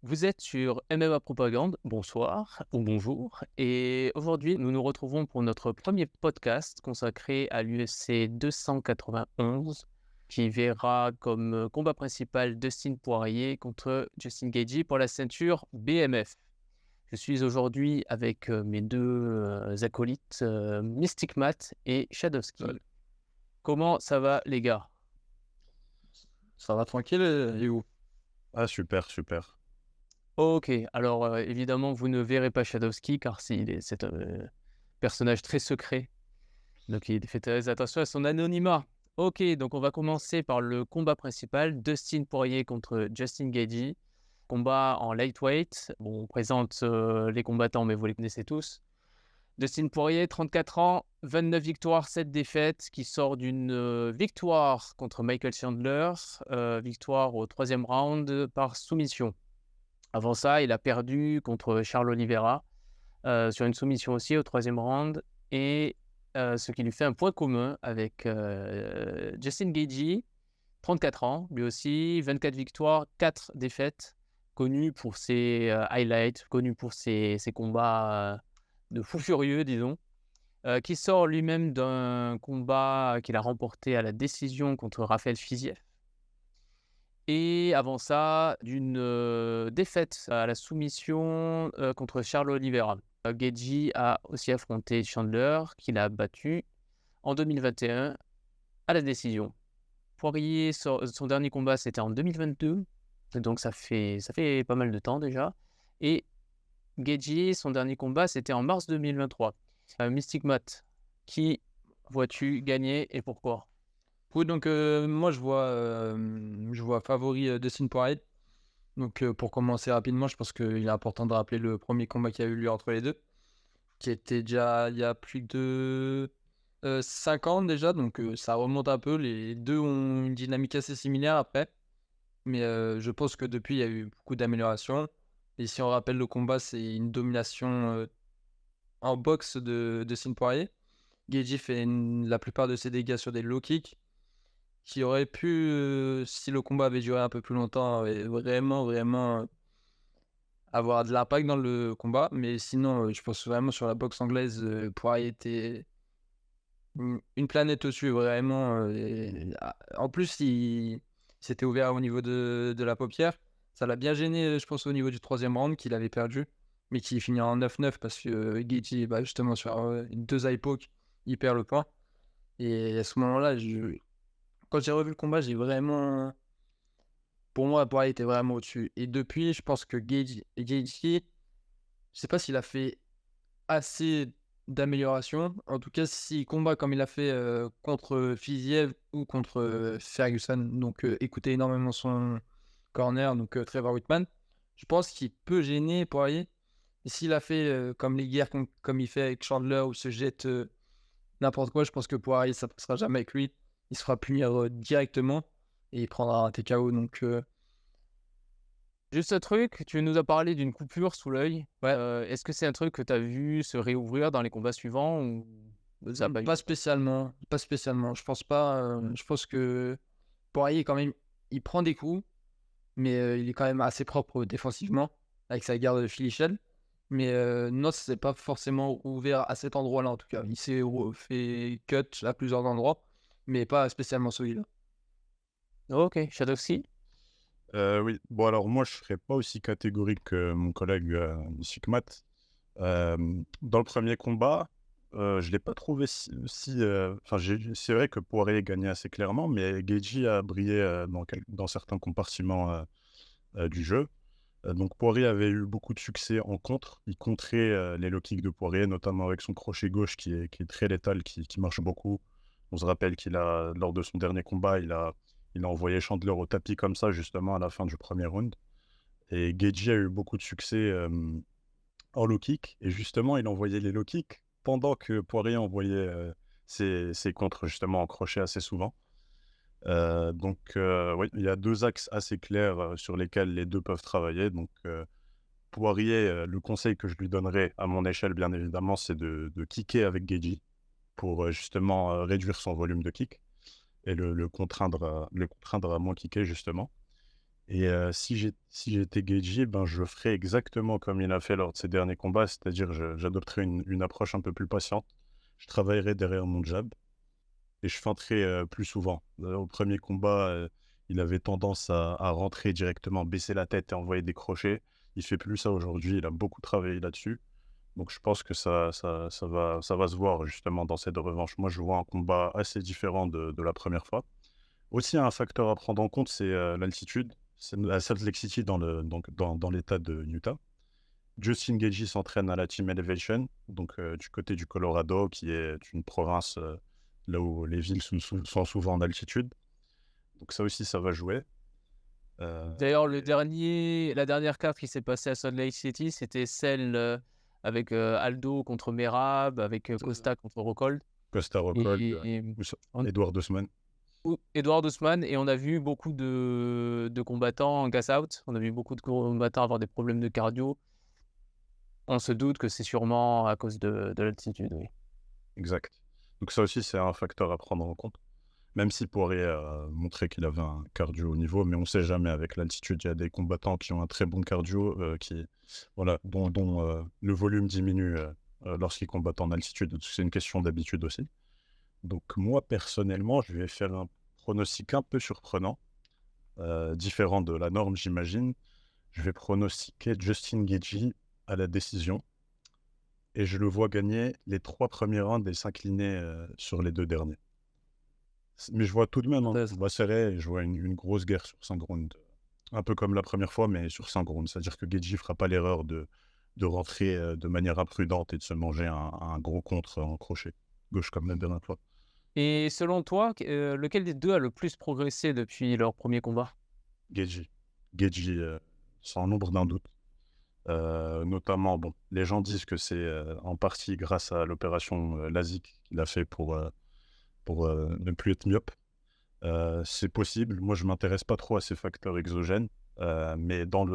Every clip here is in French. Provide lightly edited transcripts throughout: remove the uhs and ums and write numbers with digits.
Vous êtes sur MMA Propagande, bonsoir ou bonjour, et aujourd'hui nous nous retrouvons pour notre premier podcast consacré à l'UFC 291 qui verra comme combat principal Dustin Poirier contre Justin Gaethje pour la ceinture BMF. Je suis aujourd'hui avec mes deux acolytes Mystic Matt et Shadowski. Salut. Comment ça va les gars? Ça va tranquille, et où? Ah super, super. Ok, alors évidemment vous ne verrez pas Shadowski car c'est un personnage très secret, donc il fait très attention à son anonymat. Ok, donc on va commencer par le combat principal, Dustin Poirier contre Justin Gaethje. Combat en lightweight, bon, on présente les combattants mais vous les connaissez tous. Dustin Poirier, 34 ans, 29 victoires, 7 défaites, qui sort d'une victoire contre Michael Chandler, victoire au 3e round par soumission. Avant ça, il a perdu contre Charles Oliveira sur une soumission aussi au 3e round. Et ce qui lui fait un point commun avec Justin Gaethje, 34 ans, lui aussi, 24 victoires, 4 défaites, connu pour ses highlights, connu pour ses combats de fou furieux, disons, qui sort lui-même d'un combat qu'il a remporté à la décision contre Rafael Fiziev. Et avant ça, d'une défaite à la soumission contre Charles Oliveira. Gaethje a aussi affronté Chandler, qu'il a battu en 2021 à la décision. Poirier, son dernier combat, c'était en 2022, donc ça fait pas mal de temps déjà. Et Gaethje, son dernier combat, c'était en mars 2023. Mystic Matt, qui vois-tu gagner et pourquoi? Oui, donc moi je vois favori Dustin Poirier. Donc pour commencer rapidement, je pense qu'il est important de rappeler le premier combat qui a eu lieu entre les deux, qui était déjà il y a plus de 5 ans déjà, donc ça remonte un peu. Les deux ont une dynamique assez similaire après, mais je pense que depuis il y a eu beaucoup d'améliorations. Et si on rappelle le combat, c'est une domination en boxe de Dustin Poirier. Gaethje fait la plupart de ses dégâts sur des low kicks qui auraient pu, si le combat avait duré un peu plus longtemps, vraiment avoir de l'impact dans le combat. Mais sinon, je pense vraiment sur la boxe anglaise, Poirier était une planète au-dessus, vraiment. En plus, il s'était ouvert au niveau de la paupière. Ça l'a bien gêné, je pense, au niveau du 3e round qu'il avait perdu, mais qui finit en 9-9 parce que Gaethje, justement, sur 2 eye poke, il perd le point. Et à ce moment-là, quand j'ai revu le combat, j'ai vraiment. Pour moi, Poirier était vraiment au-dessus. Et depuis, je pense que Gaethje, je sais pas s'il a fait assez d'amélioration. En tout cas, s'il combat comme il a fait contre Fiziev ou contre Ferguson, donc écoutez énormément son corner, donc Trevor Whitman, je pense qu'il peut gêner Poirier. Et s'il a fait comme les guerres comme il fait avec Chandler ou se jette n'importe quoi, je pense que Poirier, ça passera jamais avec lui. Il se fera punir directement et il prendra un TKO. Donc, Juste un truc, tu nous as parlé d'une coupure sous l'œil. ouais, Est-ce que c'est un truc que tu as vu se réouvrir dans les combats suivants ou ça a pas eu pas lieu? spécialement. Pas spécialement. Je pense pas. Je pense que Poirier, quand même, il prend des coups, mais il est quand même assez propre défensivement avec sa garde de Philichel. Mais non, c'est pas forcément ouvert à cet endroit-là, en tout cas. Il s'est fait cut à plusieurs endroits, mais pas spécialement celui-là. Ok, Shadowski. Oui, bon alors moi je serais pas aussi catégorique que mon collègue Sikmat. Dans le premier combat, je l'ai pas trouvé c'est vrai que Poirier gagnait assez clairement, mais Gaethje a brillé dans certains compartiments du jeu. Donc Poirier avait eu beaucoup de succès en contre. Il contrait les low kicks de Poirier, notamment avec son crochet gauche qui est très létal, qui marche beaucoup. On se rappelle lors de son dernier combat, il a envoyé Chandler au tapis comme ça, justement, à la fin du premier round. Et Gaethje a eu beaucoup de succès en low kick. Et justement, il envoyait les low kicks pendant que Poirier envoyait ses contres, justement, en crochet assez souvent. Oui, il y a deux axes assez clairs sur lesquels les deux peuvent travailler. Donc, Poirier, le conseil que je lui donnerais, à mon échelle, bien évidemment, c'est de kicker avec Gaethje pour justement réduire son volume de kick et le contraindre à moins kicker, justement. Et si j'étais Geji, ben, je ferais exactement comme il a fait lors de ses derniers combats, c'est-à-dire j'adopterais une approche un peu plus patiente. Je travaillerais derrière mon jab et je feinterais plus souvent. Au premier combat, il avait tendance à rentrer directement, baisser la tête et envoyer des crochets. Il fait plus ça aujourd'hui, il a beaucoup travaillé là-dessus. Donc je pense que ça va se voir justement dans cette revanche. Moi, je vois un combat assez différent de la première fois. Aussi, un facteur à prendre en compte, c'est l'altitude. C'est à Salt Lake City, dans l'État de Utah. Justin Gaethje s'entraîne à la Team Elevation, donc du côté du Colorado, qui est une province là où les villes sont souvent en altitude. Donc ça aussi, ça va jouer. D'ailleurs, la dernière carte qui s'est passée à Salt Lake City, c'était celle avec Aldo contre Merab, avec Costa contre Rockhold. Costa Rockhold, Et Edward Osman. Edward Ousmane, et on a vu beaucoup de combattants en gas out. On a vu beaucoup de combattants avoir des problèmes de cardio. On se doute que c'est sûrement à cause de l'altitude, oui. Exact. Donc ça aussi, c'est un facteur à prendre en compte. Même si Poirier a montré qu'il avait un cardio au niveau, mais on ne sait jamais. Avec l'altitude, il y a des combattants qui ont un très bon cardio, dont le volume diminue lorsqu'ils combattent en altitude. C'est une question d'habitude aussi. Donc moi, personnellement, je vais faire un pronostic un peu surprenant, différent de la norme, j'imagine. Je vais pronostiquer Justin Gaethje à la décision. Et je le vois gagner les 3 premiers rounds et s'incliner sur les 2 derniers. Mais je vois tout de même un combat serré et je vois une grosse guerre sur 5 rounds. Un peu comme la première fois, mais sur 5 rounds. C'est-à-dire que Gaethje ne fera pas l'erreur de rentrer de manière imprudente et de se manger un gros contre en crochet. Gauche comme la dernière fois. Et selon toi, lequel des deux a le plus progressé depuis leur premier combat? Gaethje. Gaethje, sans l'ombre d'un doute. Notamment, bon, les gens disent que c'est en partie grâce à l'opération LASIK qu'il a fait pour ne plus être myope. C'est possible. Moi, je ne m'intéresse pas trop à ces facteurs exogènes, mais dans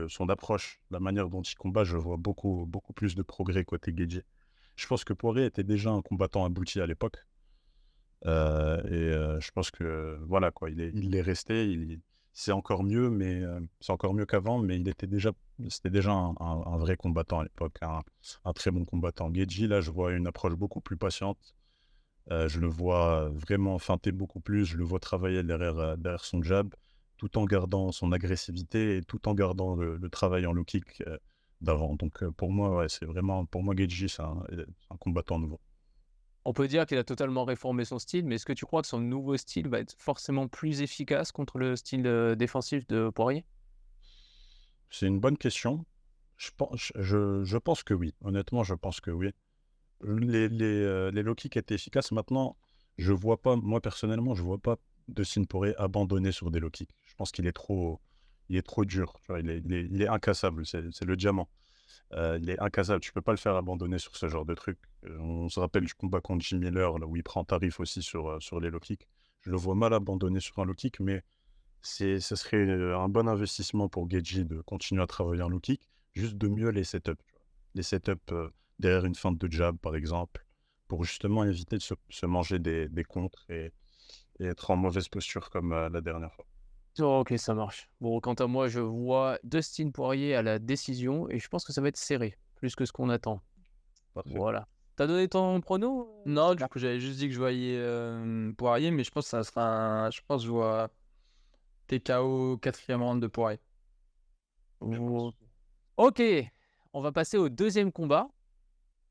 son approche, la manière dont il combat, je vois beaucoup, beaucoup plus de progrès côté Gaethje. Je pense que Poirier était déjà un combattant abouti à l'époque. Je pense que voilà quoi, il est resté, c'est encore mieux, mais c'est encore mieux qu'avant, mais c'était déjà un vrai combattant à l'époque, un très bon combattant. Gaethje, là, je vois une approche beaucoup plus patiente. Je le vois vraiment feinter beaucoup plus, je le vois travailler derrière son jab, tout en gardant son agressivité et tout en gardant le travail en low kick d'avant. Donc pour moi, ouais, pour moi, Gaethje, c'est un combattant nouveau. On peut dire qu'il a totalement réformé son style, mais est-ce que tu crois que son nouveau style va être forcément plus efficace contre le style défensif de Poirier? C'est une bonne question. Je pense que oui. Honnêtement, je pense que oui. Les low kicks étaient efficaces. Maintenant, je vois pas, moi personnellement, je vois pas Dustin Poirier abandonner sur des low kicks. Je pense qu'il est trop dur. Tu vois, il est incassable. C'est le diamant. Il est incassable. Tu peux pas le faire abandonner sur ce genre de truc. On se rappelle du combat contre Jim Miller, là où il prend tarif aussi sur les low kicks. Je le vois mal abandonner sur un low kick, mais ce serait un bon investissement pour Gaethje de continuer à travailler en low kick, juste de mieux les setups. Tu vois. Les setups derrière une feinte de jab, par exemple, pour justement éviter de se manger des contres et être en mauvaise posture comme la dernière fois. Oh, ok, ça marche. Bon, quant à moi, je vois Dustin Poirier à la décision et je pense que ça va être serré, plus que ce qu'on attend. Parfait. Voilà. T'as donné ton prono? Non, du coup, j'avais juste dit que je voyais Poirier, mais je pense que ça sera je pense que je vois TKO 4e round de Poirier. Ok, on va passer au deuxième combat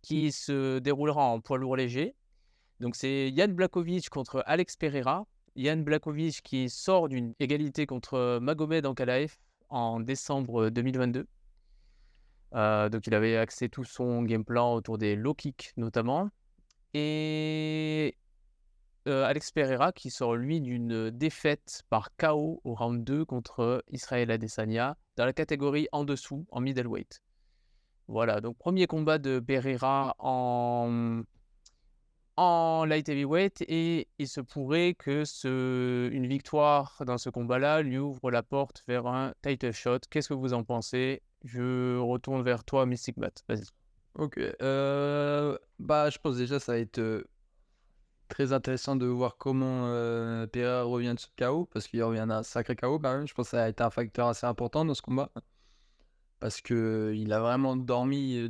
qui se déroulera en poids lourd léger. Donc c'est Jan Blachowicz contre Alex Pereira. Jan Blachowicz qui sort d'une égalité contre Magomed Ankalaev en décembre 2022. Donc il avait axé tout son game plan autour des low kicks notamment. Et Alex Pereira qui sort lui d'une défaite par KO au round 2 contre Israel Adesanya dans la catégorie en dessous, en middleweight. Voilà, donc premier combat de Pereira en light heavyweight et il se pourrait que une victoire dans ce combat-là lui ouvre la porte vers un title shot. Qu'est-ce que vous en pensez? Je retourne vers toi, Mystic Matt. Vas-y. Ok. Je pense déjà ça va être très intéressant de voir comment Pereira revient de ce KO, parce qu'il revient d'un sacré KO quand même. Je pense que ça a été un facteur assez important dans ce combat, parce qu'il a vraiment dormi.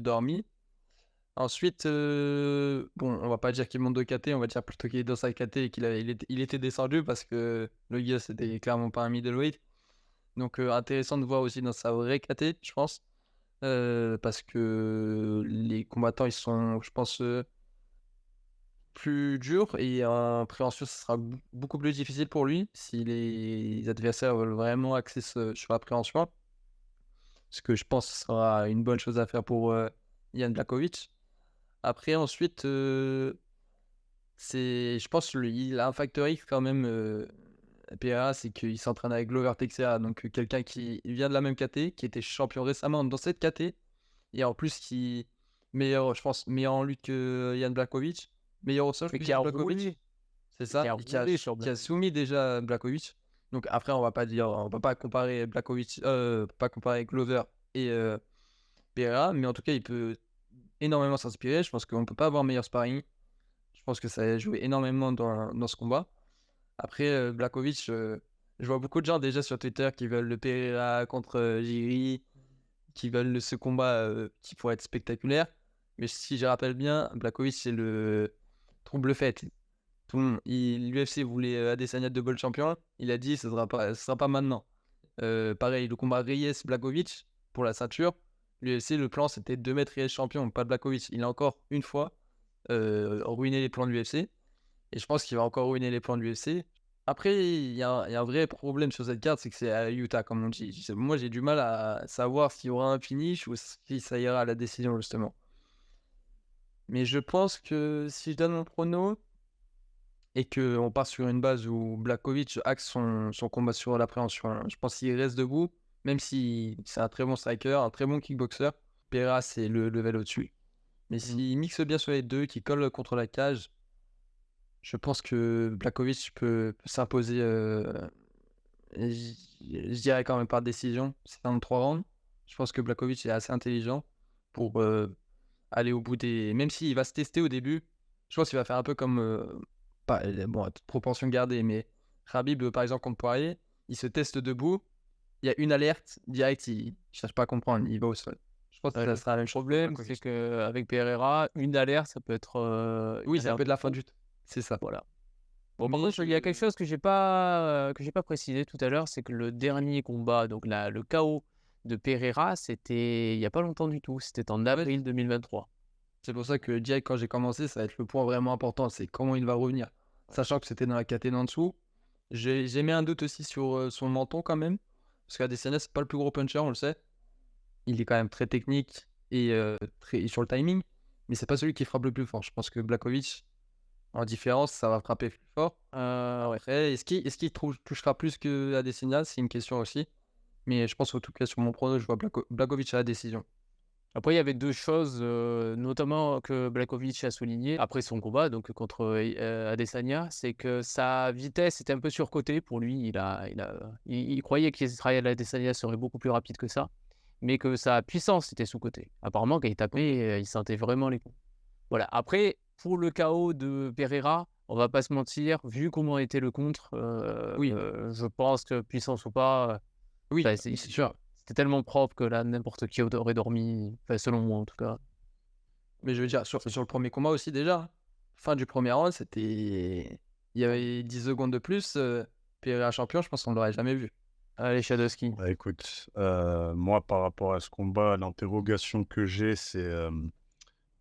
Ensuite, bon, on va pas dire qu'il monte de KT, on va dire plutôt qu'il est dans sa KT et il était descendu, parce que le gars, c'était clairement pas un middleweight. Donc, intéressant de voir aussi dans sa vraie KT, je pense. Parce que les combattants, ils sont, je pense, plus durs, et en préhension, ce sera beaucoup plus difficile pour lui si les adversaires veulent vraiment axer sur la préhension. Ce que je pense sera une bonne chose à faire pour Jan Blachowicz. Après, ensuite, je pense qu'il a un facteur X quand même. Pereira, c'est qu'il s'entraîne avec Glover Teixeira, donc quelqu'un qui vient de la même KT, qui était champion récemment dans cette KT, et en plus qui meilleur, je pense, meilleur en lutte que Jan Blachowicz, meilleur au sol que Mais qui a Jan Blachowicz. roulé. C'est ça, Qui a et roulé sur qui a soumis déjà Blachowicz. Donc après, on va pas comparer Blachowicz, pas comparer Glover et Pereira, mais en tout cas, il peut énormément s'inspirer. Je pense qu'on ne peut pas avoir meilleur sparring. Je pense que ça a joué énormément dans ce combat. Après, Blachowicz, je vois beaucoup de gens déjà sur Twitter qui veulent le Pereira contre Jiri, qui veulent ce combat qui pourrait être spectaculaire. Mais si je rappelle bien, Blachowicz, c'est le trouble fait. L'UFC voulait Adesanya double champion. Il a dit ce sera pas maintenant. Pareil, le combat Reyes-Blachowicz pour la ceinture. L'UFC, le plan, c'était de mettre Reyes champion, pas Blachowicz. Il a encore une fois ruiné les plans de l'UFC. Et je pense qu'il va encore ruiner les plans de l'UFC. Après, il y a un vrai problème sur cette carte, c'est que c'est à Utah, comme on dit. Moi, j'ai du mal à savoir s'il y aura un finish ou si ça ira à la décision, justement. Mais je pense que si je donne mon prono et qu'on part sur une base où Blachowicz axe son combat sur l'appréhension, je pense qu'il reste debout, même si c'est un très bon striker, un très bon kickboxer. Pereira, c'est le level au-dessus. Mais s'il mixe bien sur les deux, qu'il colle contre la cage, je pense que Blachowicz peut s'imposer, je dirais quand même par décision. C'est un 3 rounds. Je pense que Blachowicz est assez intelligent pour aller au bout des... Même s'il va se tester au début, je pense qu'il va faire un peu comme... bon, à toute proportion gardée, mais Khabib, par exemple, contre Poirier, il se teste debout, il y a une alerte, direct, il cherche pas à comprendre, il va au sol. Je pense que ça sera la même chose. Le problème, c'est qu'avec Pereira, une alerte, ça peut être... Oui, ça peut être la fin du... C'est ça. Voilà. Bon, par contre, il y a quelque chose que j'ai pas précisé tout à l'heure, c'est que le dernier combat, donc le KO de Pereira, c'était il y a pas longtemps du tout, c'était en avril 2023. C'est pour ça que direct, quand j'ai commencé, ça va être le point vraiment important, c'est comment il va revenir. Sachant que c'était dans la KT en dessous, j'ai mis un doute aussi sur son menton quand même, parce qu'Adesanya, c'est pas le plus gros puncher, on le sait. Il est quand même très technique et très sur le timing, mais c'est pas celui qui frappe le plus fort. Je pense que Blachowicz, en différence, ça va frapper plus fort. Après, est-ce qu'il touchera plus que Adesanya? C'est une question aussi. Mais je pense en tout cas sur mon prono, je vois Blachowicz à la décision. Après, il y avait deux choses, notamment que Blachowicz a souligné après son combat, donc contre Adesanya, c'est que sa vitesse était un peu surcotée pour lui. Il croyait qu'Israël Adesanya serait beaucoup plus rapide que ça, mais que sa puissance était sous-cotée. Apparemment, quand il tapait, il sentait vraiment les coups. Voilà. Après, pour le KO de Pereira, on va pas se mentir, vu comment était le contre, je pense que puissance ou pas, Oui, c'est c'est sûr. c'était tellement propre que là, n'importe qui aurait dormi, enfin, selon moi en tout cas. Mais je veux dire, sur le premier combat aussi déjà, fin du premier round, c'était... Il y avait 10 secondes de plus, Pereira champion, je pense qu'on l'aurait jamais vu. Allez, Shadowski. Bah, écoute, moi, par rapport à ce combat, l'interrogation que j'ai, c'est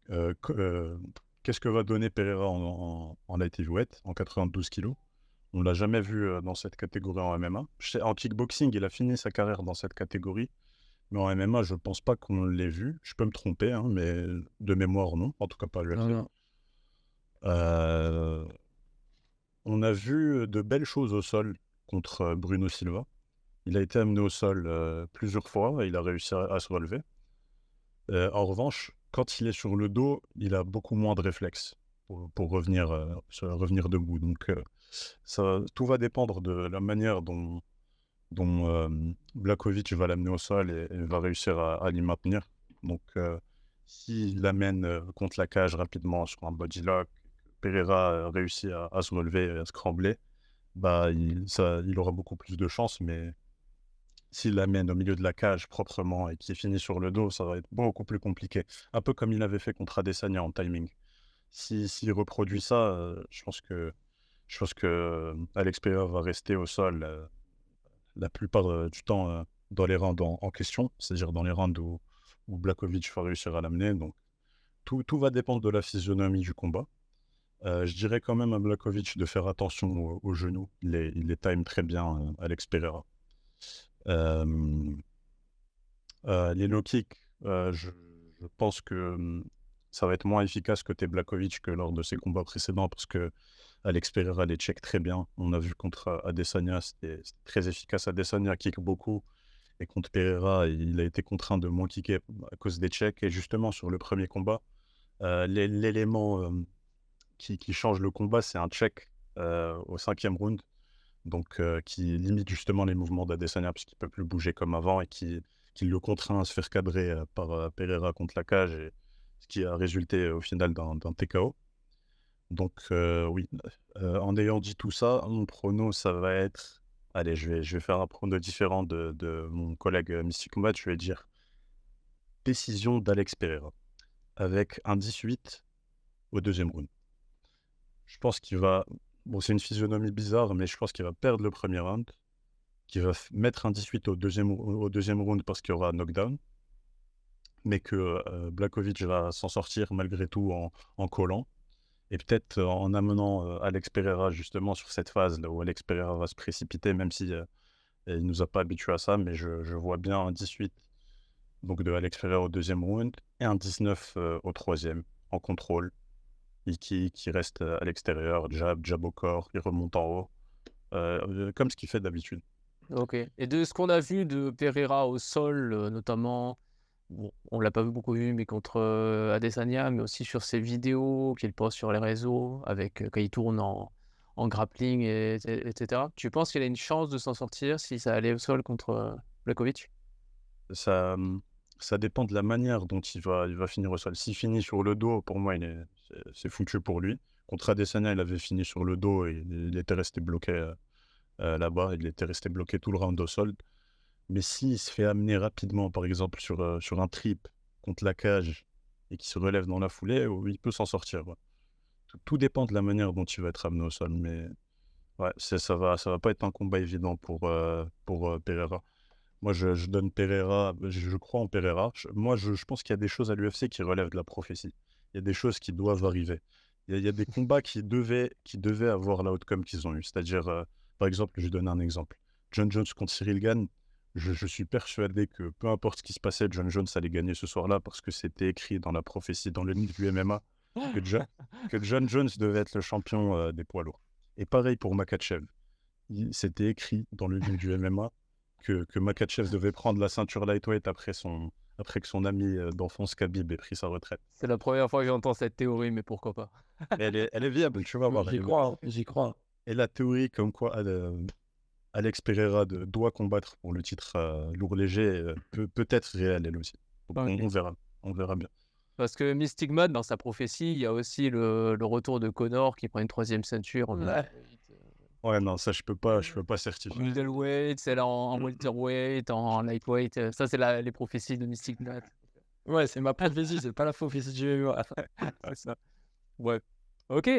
qu'est-ce que va donner Pereira en light heavyweight, en 92 kilos. On ne l'a jamais vu dans cette catégorie en MMA. En kickboxing, il a fini sa carrière dans cette catégorie. Mais en MMA, je ne pense pas qu'on l'ait vu. Je peux me tromper, hein, mais de mémoire, non. En tout cas, pas à l'UFC. On a vu de belles choses au sol contre Bruno Silva. Il a été amené au sol plusieurs fois et il a réussi à se relever. En revanche, quand il est sur le dos, il a beaucoup moins de réflexes pour revenir debout. Donc, tout va dépendre de la manière dont Blachowicz va l'amener au sol et va réussir à l'y maintenir. Donc, s'il l'amène contre la cage rapidement sur un body lock, Pereira réussit à se relever et à se scrambler, bah, il aura beaucoup plus de chance. Mais s'il l'amène au milieu de la cage proprement et qu'il finit sur le dos, ça va être beaucoup plus compliqué. Un peu comme il avait fait contre Adesanya en timing. S'il reproduit ça, je pense que Alex Pereira va rester au sol la plupart du temps dans les rounds en question, c'est-à-dire dans les rounds où Blachowicz va réussir à l'amener. Donc tout va dépendre de la physionomie du combat. Je dirais quand même à Blachowicz de faire attention aux genoux. Il les time très bien, Alex Pereira. Euh, les low kicks, je pense que ça va être moins efficace côté Blachowicz que lors de ses combats précédents parce que Alex Pereira les check très bien. On a vu contre Adesanya, c'était très efficace. Adesanya kick beaucoup et contre Pereira, il a été contraint de moins kicker à cause des checks. Et justement, sur le premier combat, l'élément qui change le combat, c'est un check au 5e round, donc qui limite justement les mouvements d'Adesanya parce qu'il ne peut plus bouger comme avant et qui le contraint à se faire cadrer par Pereira contre la cage, et ce qui a résulté au final d'un TKO. Donc oui, en ayant dit tout ça, mon prono, ça va être... Allez, je vais faire un prono différent de mon collègue Mystic Combat. Je vais dire décision d'Alex Pereira avec un 18 au 2e round. Je pense qu'il va... Bon, c'est une physionomie bizarre, mais je pense qu'il va perdre le premier round, qu'il va mettre un 18 au deuxième round parce qu'il y aura un knockdown, mais que Blachowicz va s'en sortir malgré tout en collant. Et peut-être en amenant Alex Pereira justement sur cette phase là où Alex Pereira va se précipiter, même si il nous a pas habitués à ça, mais je vois bien un 18 donc de Alex Pereira au 2e round et un 19 au 3e en contrôle, et qui reste à l'extérieur, jab au corps, il remonte en haut, comme ce qu'il fait d'habitude. Ok. Et de ce qu'on a vu de Pereira au sol, notamment, bon, on l'a pas beaucoup vu, mais contre Adesanya, mais aussi sur ses vidéos qu'il poste sur les réseaux, avec quand il tourne en grappling, etc. Tu penses qu'il a une chance de s'en sortir si ça allait au sol contre Blachowicz? Ça, ça dépend de la manière dont il va finir au sol. S'il finit sur le dos, pour moi, c'est foutu pour lui. Contre Adesanya, il avait fini sur le dos et il était resté bloqué là-bas. Il était resté bloqué tout le round au sol. Mais s'il se fait amener rapidement, par exemple, sur un trip contre la cage et qu'il se relève dans la foulée, il peut s'en sortir. Ouais. Tout dépend de la manière dont il va être amené au sol. Mais ouais, ça va pas être un combat évident pour Pereira. Moi, je donne Pereira, je crois en Pereira. Moi, je pense qu'il y a des choses à l'UFC qui relèvent de la prophétie. Il y a des choses qui doivent arriver. Il y a des combats qui devaient avoir l'outcome qu'ils ont eu. C'est-à-dire, par exemple, je donne un exemple. John Jones contre Cyril Gane, je suis persuadé que peu importe ce qui se passait, John Jones allait gagner ce soir-là parce que c'était écrit dans la prophétie, dans le livre du MMA, que John Jones devait être le champion des poids lourds. Et pareil pour Makhachev. C'était écrit dans le livre du MMA que Makhachev devait prendre la ceinture lightweight après que son ami d'enfance Khabib ait pris sa retraite. C'est la première fois que j'entends cette théorie, mais pourquoi pas? Mais elle est viable, tu vas voir. J'y crois. Et la théorie comme quoi Alex Pereira doit combattre pour le titre lourd léger peut être réelle elle aussi. Donc, Ok. on verra bien. Parce que Mystic Man, dans sa prophétie, il y a aussi le retour de Conor qui prend une 3e ceinture en Ouais. middleweight, Ouais, non, ça je peux pas certifier. middleweight, celle en welterweight, en lightweight. Ça, c'est les prophéties de Mystic Man. Ouais, c'est ma prophétie, c'est pas la prophétie du MMA. C'est ça. Ouais. Ok.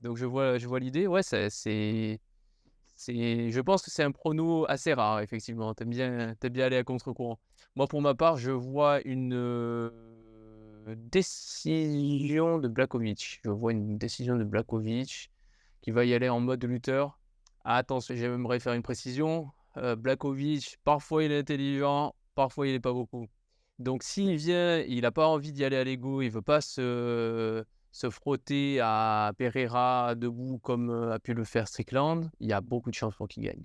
Donc je vois l'idée. Ouais, je pense que c'est un prono assez rare, effectivement. T'aimes bien aller à contre-courant. Moi, pour ma part, je vois une décision de Blachowicz. Je vois une décision de Blachowicz qui va y aller en mode lutteur. Attention, j'aimerais faire une précision. Blachowicz, parfois il est intelligent, parfois il n'est pas beaucoup. Donc s'il vient, il n'a pas envie d'y aller à l'ego, il veut pas se frotter à Pereira debout comme a pu le faire Strickland, il y a beaucoup de chances pour qu'il gagne.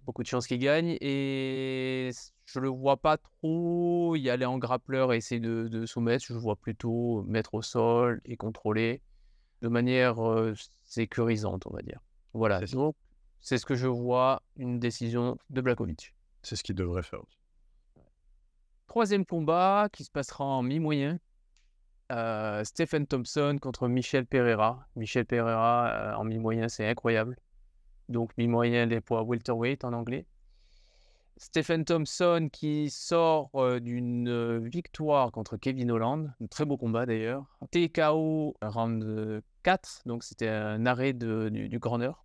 Beaucoup de chances qu'il gagne, et je le vois pas trop y aller en grappleur et essayer de soumettre. Je le vois plutôt mettre au sol et contrôler de manière sécurisante, on va dire. Voilà, C'est ça. donc c'est ce que je vois, une décision de Blachowicz. C'est ce qu'il devrait faire aussi. 3e combat qui se passera en mi-moyen. Stephen Thompson contre Michel Pereira. Michel Pereira, en mi-moyen, c'est incroyable. Donc mi-moyen, les poids welterweight en anglais. Stephen Thompson qui sort, d'une, victoire contre Kevin Holland. Un très beau combat d'ailleurs. TKO round, 4, donc c'était un arrêt du grandeur.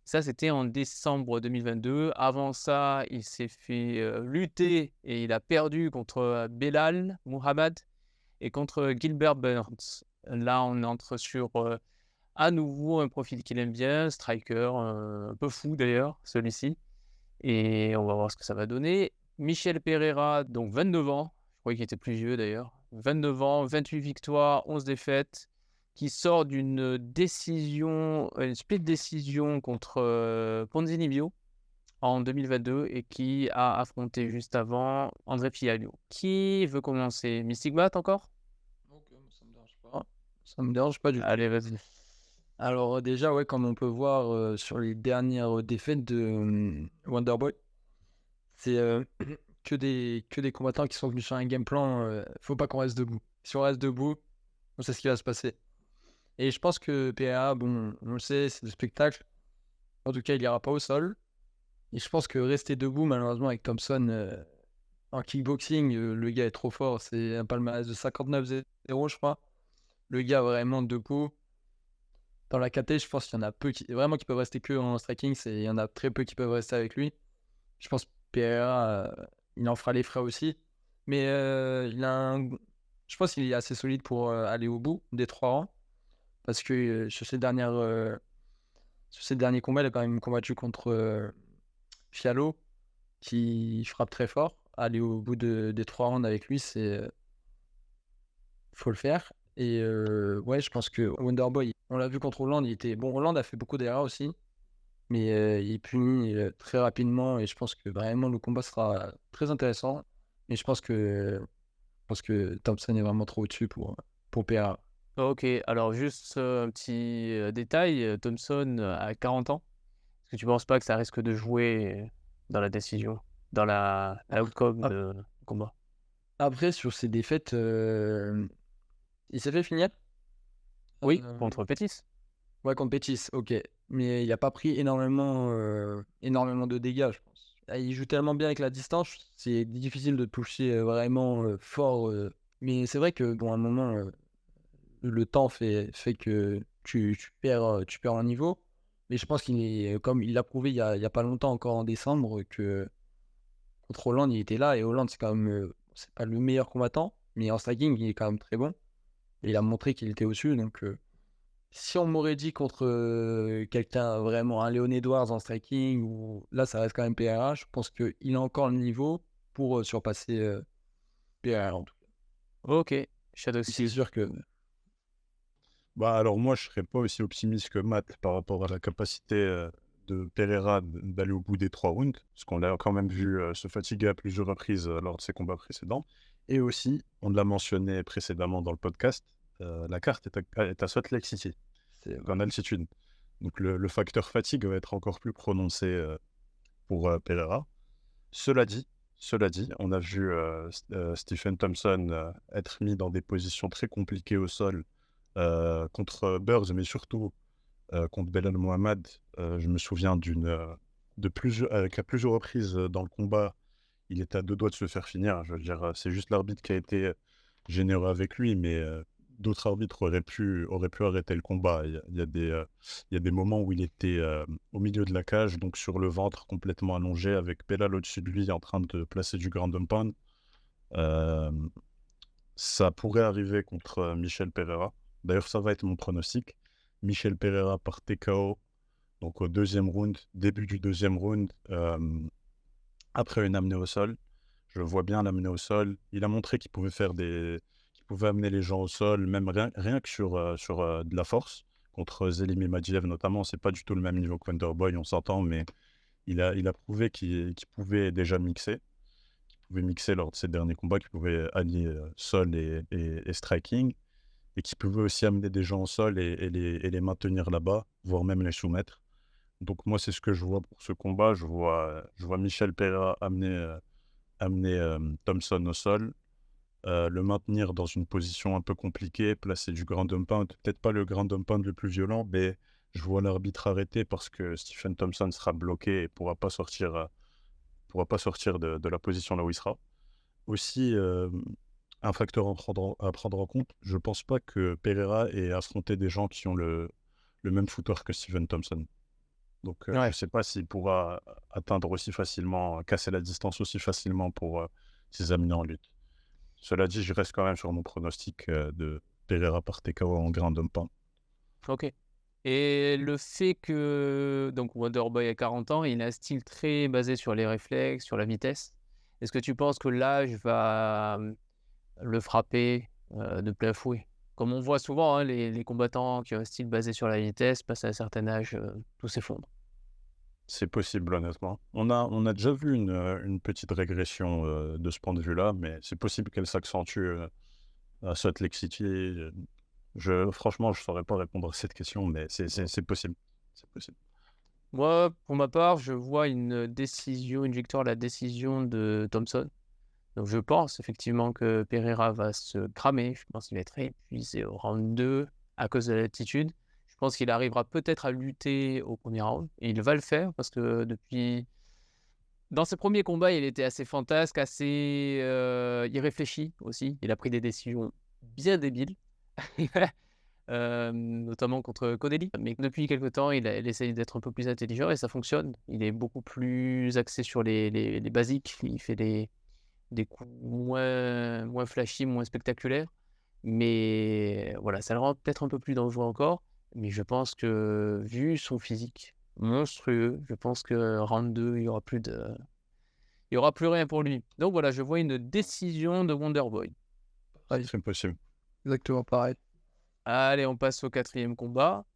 Ça, c'était en décembre 2022. Avant ça, il s'est fait, lutter et il a perdu contre, Belal Muhammad et contre Gilbert Burns. Là, on entre sur, à nouveau un profil qu'il aime bien, striker, un peu fou d'ailleurs, celui-ci. Et on va voir ce que ça va donner. Michel Pereira, donc 29 ans, je croyais qu'il était plus vieux d'ailleurs. 29 ans, 28 victoires, 11 défaites, qui sort d'une décision, une split décision contre Ponzinibbio en 2022 et qui a affronté juste avant André Fialho. Qui veut commencer? Mystic Matt encore? Ok, ça me dérange pas. Ça me dérange pas du tout. Allez, vas-y. Alors déjà, ouais, comme on peut voir sur les dernières défaites de Wonderboy, c'est que des combattants qui sont venus sur un game plan. Faut pas qu'on reste debout. Si on reste debout, on sait ce qui va se passer. Et je pense que PA, bon, on le sait, c'est le spectacle. En tout cas, il ira pas au sol. Et je pense que rester debout, malheureusement, avec Thompson en kickboxing, le gars est trop fort. C'est un palmarès de 59-0, je crois. Le gars vraiment debout. Dans la KT, je pense qu'il y en a peu qui peuvent rester que en striking. Il y en a très peu qui peuvent rester avec lui. Je pense que PRA, il en fera les frais aussi. Mais je pense qu'il est assez solide pour aller au bout des 3 rangs. Parce que sur ces derniers combats, il a quand même combattu contre Fialho, qui frappe très fort. Aller au bout des 3 rounds avec lui, faut le faire. Et ouais, je pense que Wonderboy, on l'a vu contre Hollande, il était bon. Hollande a fait beaucoup d'erreurs aussi, mais il est puni très rapidement. Et je pense que vraiment le combat sera très intéressant. Et je pense que Thompson est vraiment trop au-dessus pour PA. Ok, alors juste un petit détail, Thompson a 40 ans. Est-ce que tu penses pas que ça risque de jouer dans la décision, dans l'outcome Ah. du combat? Après, sur ses défaites, il s'est fait finir. Oui, contre Pettis. Ouais, contre Pettis, ok. Mais il n'a pas pris énormément de dégâts, je pense. Il joue tellement bien avec la distance, c'est difficile de toucher vraiment fort. Mais c'est vrai que, bon, à un moment, le temps fait que tu perds en niveau. Mais je pense qu'il est, comme il l'a prouvé il y a pas longtemps, encore en décembre, que contre Hollande, il était là. Et Hollande, c'est quand même, c'est pas le meilleur combattant, mais en striking, il est quand même très bon. Et il a montré qu'il était au-dessus, donc si on m'aurait dit contre quelqu'un vraiment, un Leon Edwards en striking, ou là ça reste quand même PRA, je pense qu'il a encore le niveau pour surpasser PRA en tout cas. Ok, Shadow C'est Steel. sûr que. Bah alors moi, je serais pas aussi optimiste que Matt par rapport à la capacité de Pereira d'aller au bout des 3 rounds, parce qu'on l'a quand même vu se fatiguer à plusieurs reprises lors de ses combats précédents. Et aussi, on l'a mentionné précédemment dans le podcast, la carte est à Salt Lake City, donc en altitude. Donc le facteur fatigue va être encore plus prononcé pour Pereira. Cela dit, on a vu Stephen Thompson être mis dans des positions très compliquées au sol contre Burns, mais surtout contre Belal Mohamed. Je me souviens qu'à plusieurs reprises dans le combat, il était à 2 doigts de se faire finir. Je veux dire, c'est juste l'arbitre qui a été généreux avec lui, mais d'autres arbitres auraient pu arrêter le combat. Il y a des moments où il était au milieu de la cage, donc sur le ventre, complètement allongé, avec Belal au-dessus de lui en train de placer du ground and pound. Ça pourrait arriver contre Michel Pereira. D'ailleurs, ça va être mon pronostic. Michel Pereira par TKO, donc au début du deuxième round, après une amenée au sol. Je vois bien l'amener au sol. Il a montré qu'il pouvait amener les gens au sol, même rien que sur de la force. Contre Zelim Madiev notamment, c'est pas du tout le même niveau que Wonderboy, on s'entend, mais il a prouvé qu'il pouvait déjà mixer. Qu'il pouvait mixer lors de ses derniers combats, qu'il pouvait allier sol et striking, et qu'il pouvait aussi amener des gens au sol et les maintenir là-bas, voire même les soumettre. Donc moi, c'est ce que je vois pour ce combat. Je vois Michel Pereira amener Thompson au sol, le maintenir dans une position un peu compliquée, placer du ground and pound, peut-être pas le ground and pound le plus violent, mais je vois l'arbitre arrêter parce que Stephen Thompson sera bloqué et pourra pas sortir de la position là où il sera. Aussi, un facteur à prendre en compte, je pense pas que Pereira ait affronté des gens qui ont le même footwork que Stephen Thompson. Donc, je Ouais. ne sais pas s'il pourra atteindre aussi facilement, casser la distance aussi facilement pour ses amis en lutte. Cela dit, je reste quand même sur mon pronostic de Pereira par TKO en ground and pound. OK. Et le fait que donc Wonderboy a 40 ans, il a un style très basé sur les réflexes, sur la vitesse. Est-ce que tu penses que l'âge va, le frapper, de plein fouet? Comme on voit souvent, hein, les combattants qui ont un style basé sur la vitesse, passé à un certain âge, tout s'effondre. C'est possible, honnêtement. On a déjà vu une petite régression de ce point de vue-là, mais c'est possible qu'elle s'accentue à Salt Lake City. Franchement, je ne saurais pas répondre à cette question, mais c'est possible. C'est possible. Moi, pour ma part, je vois une victoire à la décision de Thompson. Donc je pense effectivement que Pereira va se cramer. Je pense qu'il va être épuisé au round 2 à cause de l'altitude. Je pense qu'il arrivera peut-être à lutter au premier round et il va le faire parce que dans ses premiers combats, il était assez fantasque, assez, irréfléchi aussi. Il a pris des décisions bien débiles. Notamment contre Connelly. Mais depuis quelque temps, il essaye d'être un peu plus intelligent et ça fonctionne. Il est beaucoup plus axé sur les basiques. Il fait des coups moins flashy, moins spectaculaires. Mais voilà, ça le rend peut-être un peu plus dangereux encore. Mais je pense que, vu son physique monstrueux, je pense que round 2, il y aura plus rien pour lui. Donc voilà, je vois une décision de Wonderboy. C'est possible. Exactement pareil. Allez, on passe au 4e combat,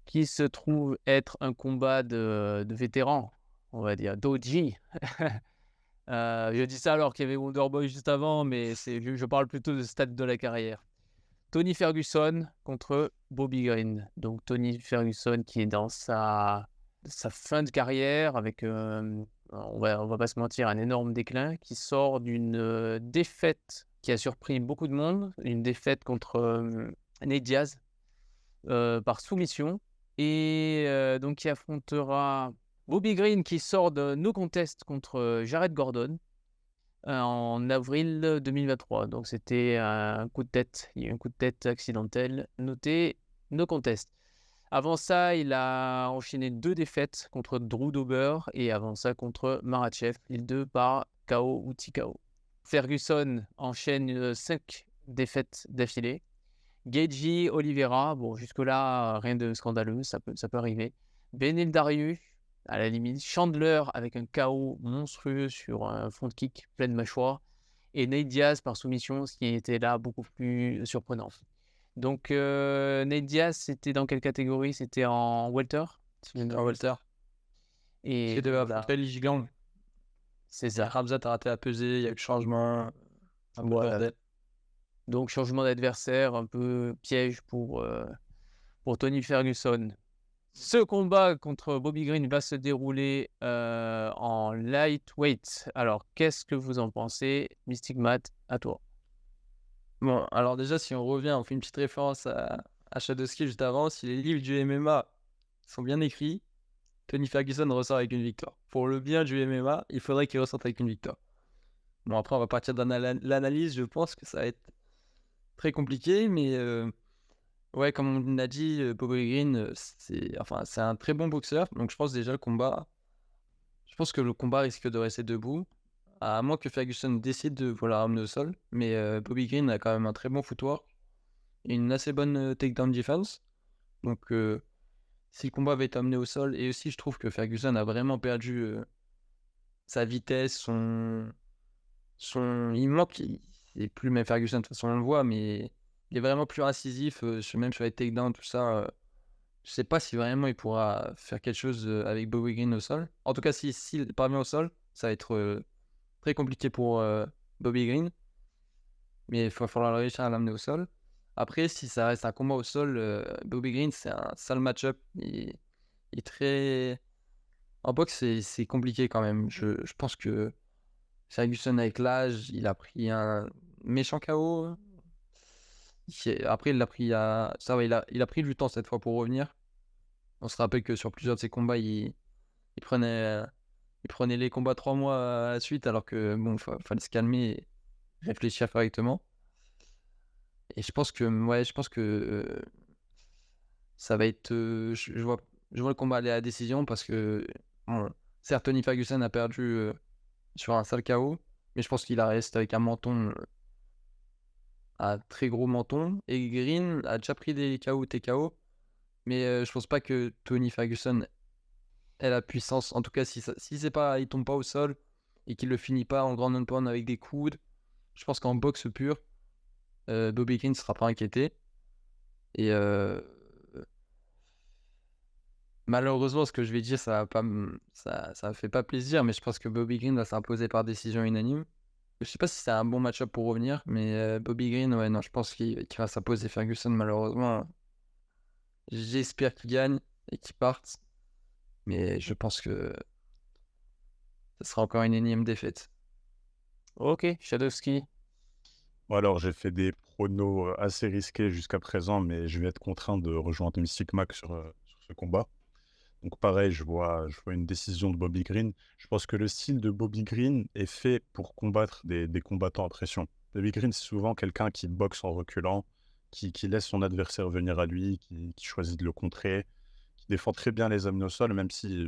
qui se trouve être un combat de vétérans, on va dire, d'OG. Je dis ça alors qu'il y avait Wonderboy juste avant, mais je parle plutôt de stade de la carrière. Tony Ferguson contre Bobby Green. Donc Tony Ferguson qui est dans sa fin de carrière avec, on va pas se mentir, un énorme déclin, qui sort d'une défaite qui a surpris beaucoup de monde, une défaite contre Nate Diaz par soumission, et donc qui affrontera Bobby Green qui sort de no contest contre Jared Gordon en avril 2023. Donc c'était un coup de tête, il y a eu un coup de tête accidentel, noté no contest. Avant ça, il a enchaîné 2 défaites contre Drew Dober et avant ça contre Makhachev, les 2 par KO ou TKO. Ferguson enchaîne 5 défaites d'affilée. Gaethje, Oliveira, bon jusque-là, rien de scandaleux, ça peut arriver. Beneil Dariush, à la limite. Chandler avec un KO monstrueux sur un front kick plein de mâchoire. Et Nate Diaz par soumission, ce qui était là beaucoup plus surprenant. Donc Nate Diaz, c'était dans quelle catégorie? C'était en welter? En welter. Et Qui devait voilà, affronter Li Jiang. c'est ça. Ramzat a raté à peser, il y a eu le changement. Un peu Voilà. bordel. Donc changement d'adversaire, un peu piège pour Tony Ferguson. Ce combat contre Bobby Green va se dérouler en lightweight. Alors, qu'est-ce que vous en pensez? Mystic Matt, à toi. Bon, alors déjà, si on revient, on fait une petite référence à Shadowski juste avant. Si les livres du MMA sont bien écrits, Tony Ferguson ressort avec une victoire. Pour le bien du MMA, il faudrait qu'il ressorte avec une victoire. Bon, après, on va partir dans l'analyse. Je pense que ça va être très compliqué, mais ouais, comme on l'a dit, Bobby Green, c'est un très bon boxeur. Donc, je pense déjà je pense que le combat risque de rester debout, à moins que Ferguson décide de la ramener au sol. Mais Bobby Green a quand même un très bon footwork et une assez bonne takedown defense. Donc, si le combat va être amené au sol, et aussi je trouve que Ferguson a vraiment perdu sa vitesse, il manque, c'est plus même Ferguson, de toute façon on le voit, mais il est vraiment plus incisif, même sur les takedowns, tout ça. Je sais pas si vraiment il pourra faire quelque chose avec Bobby Green au sol. En tout cas, s'il parvient au sol, ça va être très compliqué pour Bobby Green. Mais il va falloir réussir à l'amener au sol. Après, si ça reste un combat au sol, Bobby Green, c'est un sale match-up. Il est très... En boxe, c'est compliqué quand même. Je pense que Ferguson, avec l'âge, il a pris un méchant KO. Après, il l'a pris ça va, il a pris du temps cette fois pour revenir. On se rappelle que sur plusieurs de ses combats, il prenait, les combats 3 mois à la suite, alors que bon, fallait se calmer et réfléchir correctement. Et je pense que, ça va être. Je vois le combat aller à la décision parce que, bon, certes, Tony Ferguson a perdu sur un sale KO, mais je pense qu'il reste avec un menton, un très gros menton. Et Green a déjà pris des KO, TKO, mais je pense pas que Tony Ferguson ait la puissance. En tout cas, si il tombe pas au sol et qu'il le finit pas en ground and pound avec des coudes, je pense qu'en boxe pur, Bobby Green ne sera pas inquiété. Et malheureusement, ce que je vais dire, ça me fait pas plaisir, mais je pense que Bobby Green va s'imposer par décision unanime. Je sais pas si c'est un bon match-up pour revenir, mais Bobby Green, ouais, non, je pense qu'il va s'imposer Ferguson, malheureusement. J'espère qu'il gagne et qu'il parte, mais je pense que ce sera encore une énième défaite. Ok, Shadowski. Bon, alors, j'ai fait des pronos assez risqués jusqu'à présent, mais je vais être contraint de rejoindre Mystic Mac sur ce combat. Donc pareil, je vois une décision de Bobby Green. Je pense que le style de Bobby Green est fait pour combattre des combattants en pression. Bobby Green, c'est souvent quelqu'un qui boxe en reculant, qui laisse son adversaire venir à lui, qui choisit de le contrer, qui défend très bien les amenés au sol, même si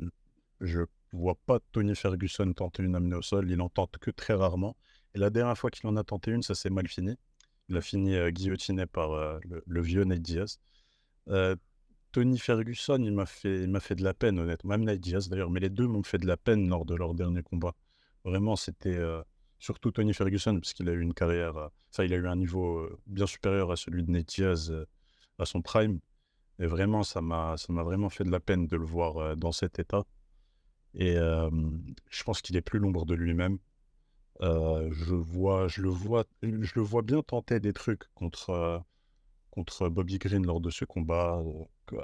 je vois pas Tony Ferguson tenter une amenée au sol, il en tente que très rarement. Et la dernière fois qu'il en a tenté une, ça s'est mal fini. Il a fini guillotiné par le vieux Nate Diaz. Euh, Tony Ferguson, il m'a fait de la peine, honnêtement. Même Nate Diaz, d'ailleurs, mais les deux m'ont fait de la peine lors de leur dernier combat. Vraiment, c'était surtout Tony Ferguson, parce qu'il a eu une carrière, il a eu un niveau bien supérieur à celui de Nate Diaz à son prime. Et vraiment, ça m'a vraiment fait de la peine de le voir dans cet état. Et je pense qu'il est plus l'ombre de lui-même. Je le vois bien tenter des trucs contre Bobby Green lors de ce combat,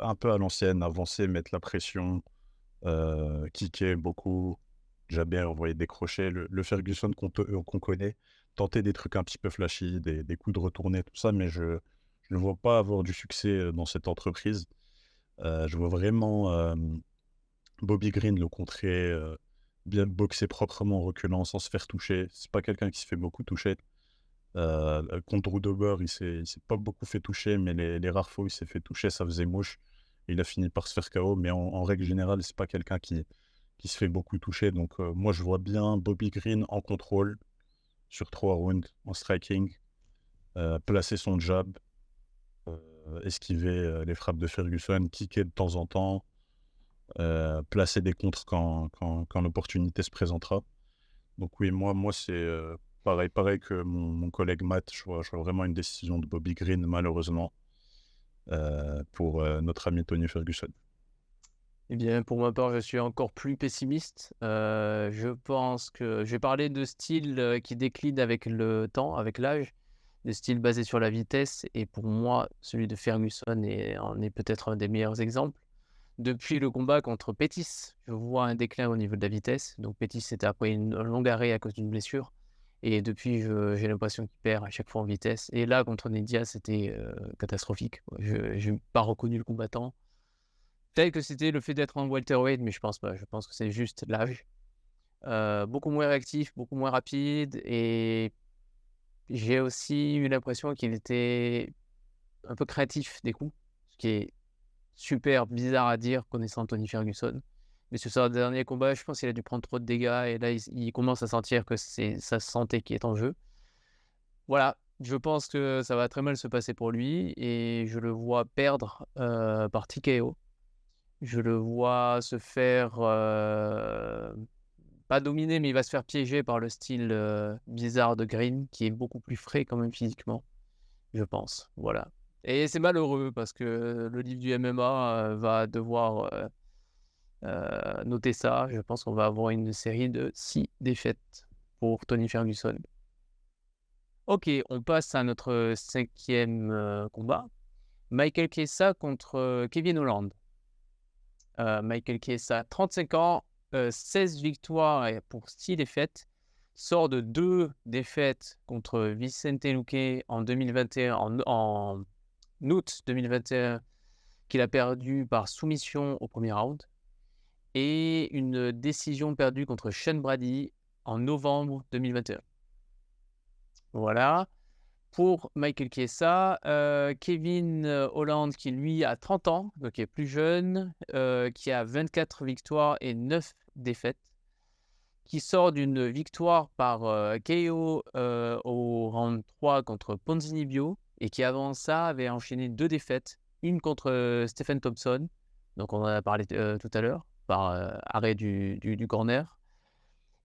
un peu à l'ancienne, avancer, mettre la pression, kicker beaucoup, jabber, envoyer des crochets, le Ferguson qu'on connaît, tenter des trucs un petit peu flashy, des coups de retournée, tout ça, mais je ne le vois pas avoir du succès dans cette entreprise. Je vois vraiment Bobby Green le contrer, bien boxer proprement en reculant sans se faire toucher. C'est pas quelqu'un qui se fait beaucoup toucher. Contre Drew Dober, il s'est pas beaucoup fait toucher, mais les rares fois où il s'est fait toucher, ça faisait mouche. Il a fini par se faire KO, mais en règle générale, c'est pas quelqu'un qui se fait beaucoup toucher. Donc, moi, je vois bien Bobby Green en contrôle sur 3 rounds, en striking, placer son jab, esquiver les frappes de Ferguson, kicker de temps en temps, placer des contres quand l'opportunité se présentera. Donc oui, moi c'est pareil que mon collègue Matt, je vois vraiment une décision de Bobby Green, malheureusement, pour notre ami Tony Ferguson. Eh bien, pour ma part, je suis encore plus pessimiste. Je pense que je vais parler de style qui décline avec le temps, avec l'âge, de style basé sur la vitesse. Et pour moi, celui de Ferguson en est peut-être un des meilleurs exemples. Depuis le combat contre Pettis, je vois un déclin au niveau de la vitesse. Donc Pettis, c'était après un long arrêt à cause d'une blessure. Et depuis, j'ai l'impression qu'il perd à chaque fois en vitesse. Et là, contre Nidia, c'était catastrophique. Je n'ai pas reconnu le combattant. Peut-être que c'était le fait d'être en welterweight, mais je pense pas. Je pense que c'est juste l'âge. Beaucoup moins réactif, beaucoup moins rapide. Et j'ai aussi eu l'impression qu'il était un peu créatif des coups, ce qui est super bizarre à dire connaissant Tony Ferguson. Mais sur son dernier combat, je pense qu'il a dû prendre trop de dégâts et là, il commence à sentir que c'est sa santé qui est en jeu. Voilà, je pense que ça va très mal se passer pour lui et je le vois perdre par TKO. Je le vois se faire, pas dominer, mais il va se faire piéger par le style bizarre de Green, qui est beaucoup plus frais quand même physiquement, je pense. Voilà. Et c'est malheureux parce que le livre du MMA va devoir noter ça. Je pense qu'on va avoir une série de 6 défaites pour Tony Ferguson. Ok, on passe à notre 5e combat. Michael Chiesa contre Kevin Holland. Michael Chiesa, 35 ans, 16 victoires pour 6 défaites. sort de 2 défaites contre Vicente Luque en 2021, en août 2021, qu'il a perdu par soumission au premier round, et une décision perdue contre Sean Brady en novembre 2021. Voilà. Pour Michael Chiesa, Kevin Holland, qui lui a 30 ans, donc qui est plus jeune, qui a 24 victoires et 9 défaites, qui sort d'une victoire par KO au round 3 contre Ponzinibbio, et qui avant ça avait enchaîné 2 défaites, une contre Stephen Thompson, donc on en a parlé tout à l'heure, par arrêt du corner,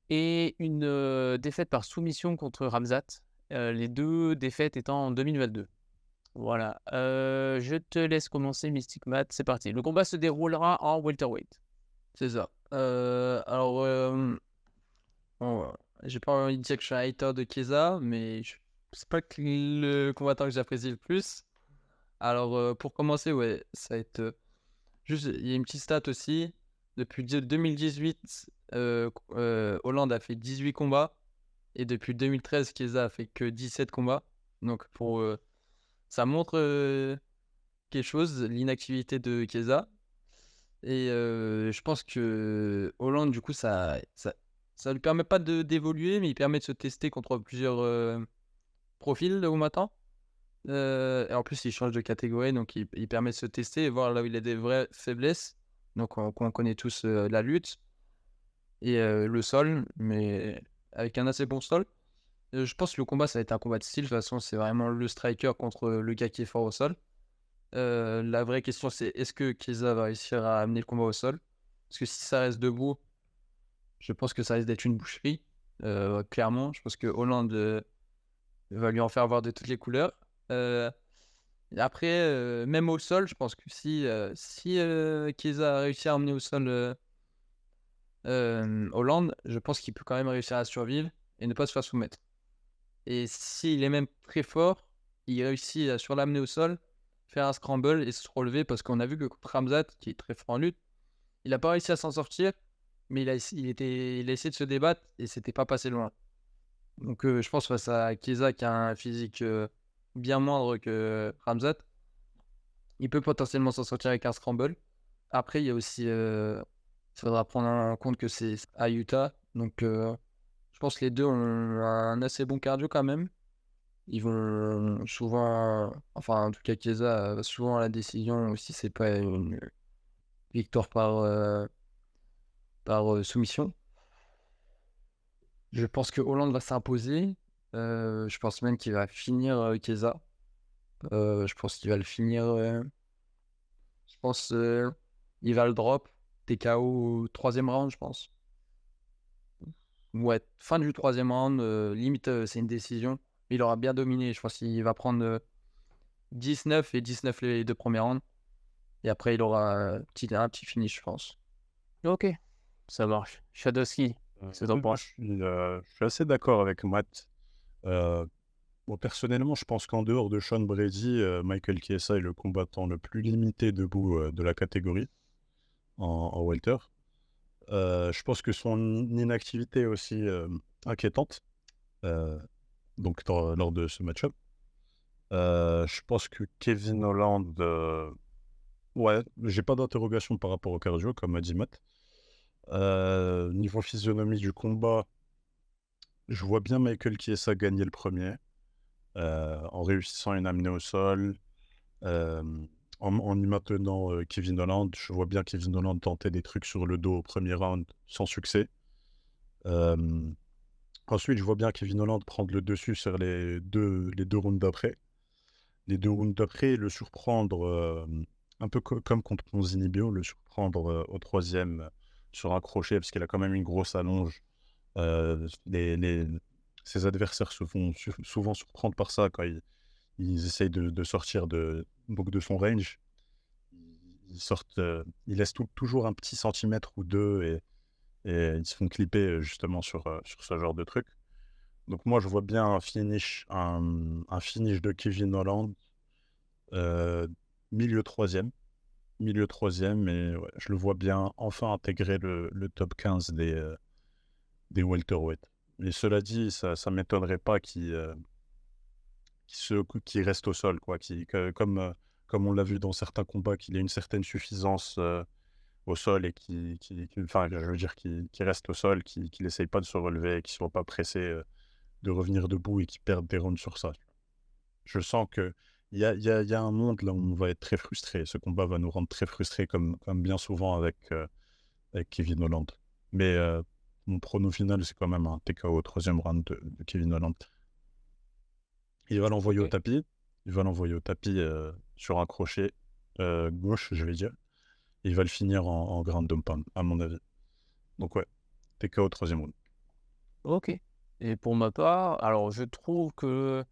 et une défaite par soumission contre Ramzat, les 2 défaites étant en 2022. Voilà, je te laisse commencer, Mystic Matt, c'est parti. Le combat se déroulera en welterweight. C'est ça. Bon, j'ai pas envie de dire que je suis un hater de Chiesa, mais c'est pas le combattant que j'apprécie le plus. Alors, pour commencer, ouais, ça va être juste, il y a une petite stat aussi. Depuis 2018, Hollande a fait 18 combats. Et depuis 2013, Chiesa a fait que 17 combats. Donc, ça montre quelque chose, l'inactivité de Chiesa. Et je pense que Hollande, du coup, ça lui permet pas d'évoluer, mais il permet de se tester contre plusieurs profils de combattants. Et en plus, il change de catégorie, donc il permet de se tester et voir là où il a des vraies faiblesses. Donc, on connaît tous la lutte et le sol, mais avec un assez bon sol. Je pense que le combat, ça va être un combat de style. De toute façon, c'est vraiment le striker contre le gars qui est fort au sol. La vraie question, c'est est-ce que Chiesa va réussir à amener le combat au sol? Parce que si ça reste debout, je pense que ça risque d'être une boucherie. Clairement, je pense que Hollande va lui en faire voir de toutes les couleurs. Et après, même au sol, je pense que si Chiesa a réussi à emmener au sol Hollande, je pense qu'il peut quand même réussir à survivre et ne pas se faire soumettre. Et s'il est même très fort, il réussit à sur l'amener au sol, faire un scramble et se relever, parce qu'on a vu que contre Ramzat, qui est très fort en lutte, il n'a pas réussi à s'en sortir, mais il a essayé de se débattre et c'était pas passé loin. Donc je pense face à Chiesa, qui a un physique bien moindre que Ramzat, il peut potentiellement s'en sortir avec un scramble. Après, il y a aussi, il faudra prendre en compte que c'est à Utah, donc je pense que les deux ont un assez bon cardio quand même. Ils vont souvent, enfin en tout cas Chiesa, souvent à la décision aussi, c'est pas une victoire par soumission. Je pense que Hollande va s'imposer. Je pense même qu'il va finir Chiesa. Je pense qu'il va le finir. Je pense il va le drop. TKO au 3e round, je pense. Ouais, fin du 3e round, limite c'est une décision. Il aura bien dominé. Je pense qu'il va prendre 19 et 19 les 2 premiers rounds. Et après, il aura un petit finish, je pense. Ok, ça marche. Shadowski, c'est ton Moi, point. je suis assez d'accord avec Matt. Bon, personnellement, je pense qu'en dehors de Sean Brady, Michael Chiesa est le combattant le plus limité debout de la catégorie en welter. Je pense que son inactivité est aussi inquiétante donc lors de ce match-up. Je pense que Kevin Holland, ouais, j'ai pas d'interrogation par rapport au cardio, comme a dit Matt. Niveau physionomie du combat, je vois bien Michael Chiesa gagner le premier en réussissant une amenée au sol, en y maintenant Kevin Holland. Je vois bien Kevin Holland tenter des trucs sur le dos au premier round sans succès. Ensuite, je vois bien Kevin Holland prendre le dessus sur les deux rounds d'après. Les 2 rounds d'après, le surprendre, un peu comme contre Ponzinibbio, le surprendre au 3e sur un crochet, parce qu'il a quand même une grosse allonge. Ses adversaires se font souvent surprendre par ça quand ils essayent de sortir de son range. Ils laissent toujours un petit centimètre ou deux et ils se font clipper justement sur ce genre de truc. Donc moi, je vois bien un finish de Kevin Holland, milieu 3e. Et ouais, je le vois bien enfin intégrer le top 15 des welterweight. Mais cela dit, ça m'étonnerait pas qu'il reste au sol, quoi, comme on l'a vu dans certains combats, qu'il ait une certaine suffisance au sol et enfin, je veux dire, qu'il reste au sol, qu'il essaye pas de se relever, qu'il soit pas pressé de revenir debout et qu'il perde des rounds sur ça. Je sens que il y a un monde là où on va être très frustré. Ce combat va nous rendre très frustrés, comme bien souvent avec Kevin Holland. Mais mon prono final, c'est quand même un TKO au troisième round de Kevin Holland. Il va l'envoyer au Ok. tapis. Il va l'envoyer au tapis sur un crochet gauche, je vais dire. Et il va le finir en ground and pound, à mon avis. Donc ouais, TKO au troisième round. Ok. Et pour ma part, alors je trouve que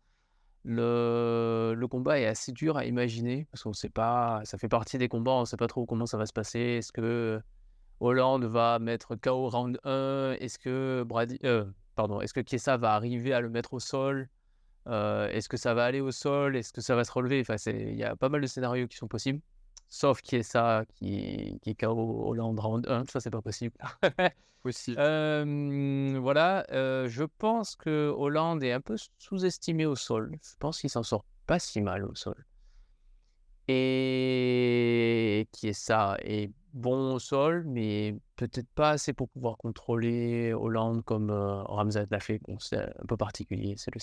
le combat est assez dur à imaginer parce qu'on sait pas, ça fait partie des combats, on sait pas trop comment ça va se passer. Est-ce que Hollande va mettre KO round 1? Est-ce que est-ce que Chiesa va arriver à le mettre au sol? Est-ce que ça va aller au sol? Est-ce que ça va se relever? Enfin, il y a pas mal de scénarios qui sont possibles. Sauf Chiesa qui KO Hollande round 1, ça c'est pas possible. Possible. Voilà, je pense que Hollande est un peu sous-estimé au sol. Je pense qu'il s'en sort pas si mal au sol. Et Chiesa est bon au sol, mais peut-être pas assez pour pouvoir contrôler Hollande comme Khamzat l'a fait. Bon, c'est un peu particulier, c'est le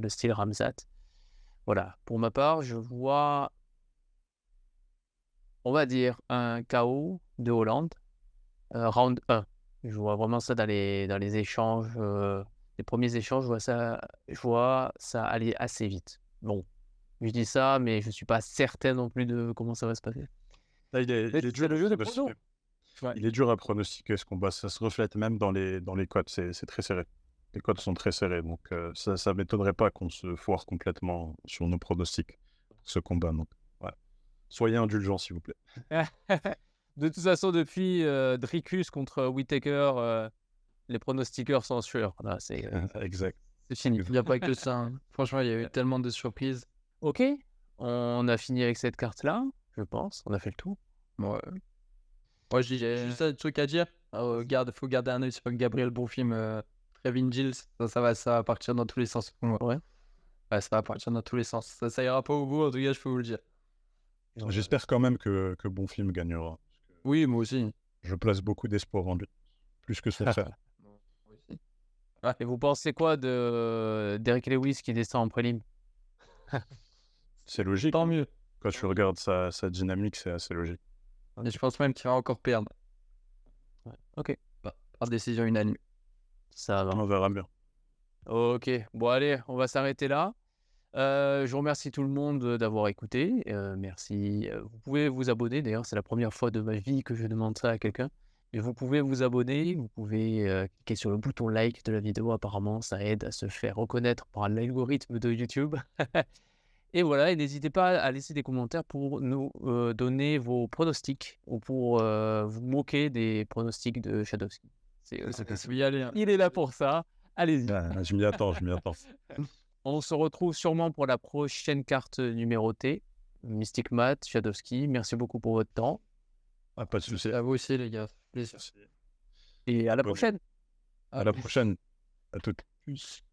style Khamzat. Voilà, pour ma part, je vois, on va dire, un KO de Hollande, round 1. Je vois vraiment ça dans les échanges, les premiers échanges, je vois ça aller assez vite. Bon, je dis ça, mais je suis pas certain non plus de comment ça va se passer. Là, il est C'est dur le à jeu des pronostiquer. pronos. Ouais. Il est dur à pronostiquer ce combat. Ça se reflète même dans les cotes. C'est très serré. Les cotes sont très serrées. Donc, ça m'étonnerait pas qu'on se foire complètement sur nos pronostics pour ce combat. Donc, ouais. Soyez indulgents, s'il vous plaît. De toute façon, depuis Dricus contre Whittaker, les pronostiqueurs sont sûrs. Là, Exact. c'est fini. Il n'y a pas que ça, hein. Franchement, il y a eu tellement de surprises. Ok, on a fini avec cette carte-là, je pense. On a fait le tour. Ouais. Moi, j'ai juste un truc à dire. Faut garder un œil sur Gabriel Bonfim, Trevin Giles. Ça va partir dans tous les sens pour moi. Ouais. Ouais, ça va partir dans tous les sens. Ça ira pas au bout, en tout cas, je peux vous le dire. J'espère quand même que Bonfim gagnera. Oui, moi aussi. Je place beaucoup d'espoir en lui. Plus que son frère. Moi aussi. Et vous pensez quoi d'Eric Lewis qui descend en prélim? C'est logique. Tant mieux. Quand tu regardes sa dynamique, c'est assez logique. Et je pense même qu'il va encore perdre. Ouais. Ok, Par décision unanime. ça va. On verra bien. Ok, bon allez, on va s'arrêter là. Je vous remercie tout le monde d'avoir écouté. Merci. Vous pouvez vous abonner. D'ailleurs, c'est la première fois de ma vie que je demande ça à quelqu'un. Mais vous pouvez vous abonner. Vous pouvez cliquer sur le bouton like de la vidéo. Apparemment, ça aide à se faire reconnaître par l'algorithme de YouTube. Et voilà, et n'hésitez pas à laisser des commentaires pour nous donner vos pronostics ou pour vous moquer des pronostics de Shadowski. Faut y aller, hein. Il est là pour ça. Allez-y. Je m'y attends, je m'y attends. On se retrouve sûrement pour la prochaine carte numérotée. Mystic Matt, Shadowski, merci beaucoup pour votre temps. Ah, pas de souci. À vous aussi, les gars. Plaisir. Et à la Bonne- prochaine. À la prochaine. À toutes.